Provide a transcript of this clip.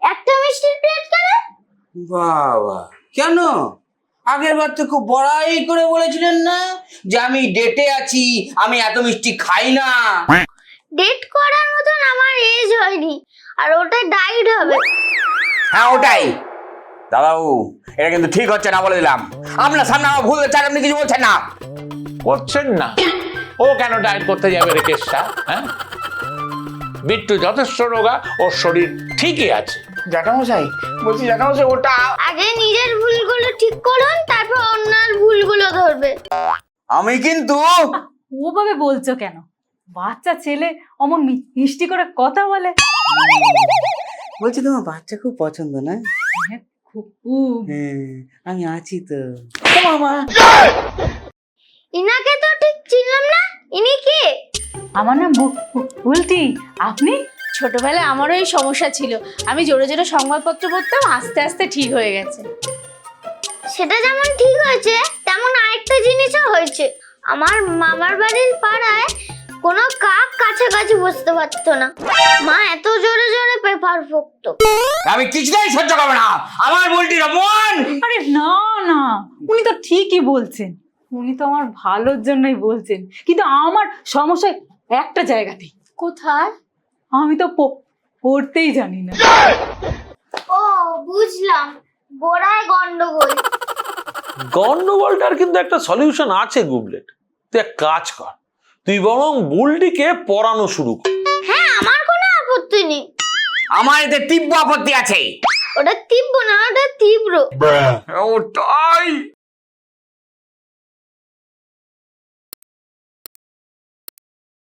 একটা মিষ্টির প্লেট কেন? বাবা, কেন? আগের বার তো খুব বড়াই করে বলেছিলেন না যে আমি ডেটে আছি, আমি এত মিষ্টি খাই না। ডেট করার মতন আমার এজ হয়নি, আর ওটা ডাইট হবে। হ্যাঁ ওটাই। দাদাবু, এটা কিন্তু ঠিক হচ্ছে না বলে দিলাম। আপনার সামনে আমার ভুল হচ্ছে, আপনি কিছু বলছেন না। করছেন না? ও কেন ডায়েট করতে যাবে রে কেশটা? হ্যাঁ, বিট্টু যথেষ্ট রোগা, ওর শরীর ঠিকই আছে। জ্যাঠামশাই, বলছি জ্যাঠামশাই ওটা আগে নিজের ভুলগুলো ঠিক করুন, তারপর অন্যের ভুলগুলো ধরবে। আমি কিন্তু ওভাবে বলছো কেন? বাচ্চা ছেলে অমন মিষ্টি করে কথা বলে। বলছি তোমার বাচ্চা খুব পছন্দ না? হ্যাঁ, খুব। হ্যাঁ, আমি আছি তো। ইনাকে তো ঠিক চিনলাম না, ইনি কে? আমার নাম বুলটি। আপনি? ছোটবেলায় আমারও এই সমস্যা ছিল, আমি জোরে জোরে সংবাদপত্র পড়তাম, আস্তে আস্তে ঠিক হয়ে গেছে। সেটা যেমন ঠিক হয়েছে, তেমন আরেকটা জিনিসও হয়েছে। আমার মামার বাড়ির পাড়ায় কোনো কাক কাছাকাছি বসতে পারতো না, মা এত জোরে জোরে পেপার ফোকতো। আমি কিছুতেই সহ্য করবো না, আমার বলটি রমন। আরে না না, উনি তো ঠিকই বলছেন, উনি তো আমার ভালোর জন্যই বলছেন, কিন্তু আমার সমস্যা একটা জায়গাতেই। কোথায়? আমি তো পড়তেই জানি না। ও বুঝলাম, গোড়ায় গন্ডগোল। গন্ডগোলটার কিন্তু একটা সলিউশন আছে গুবলেট। তুই এক কাজ কর, তুই বরং বুলটিকে পড়ানো শুরু কর। হ্যাঁ, আমার কোনো আপত্তি নেই। আমার এতে তীব্র আপত্তি আছে। ওটা তীব্র না, ওটা তীব্র। ওটাই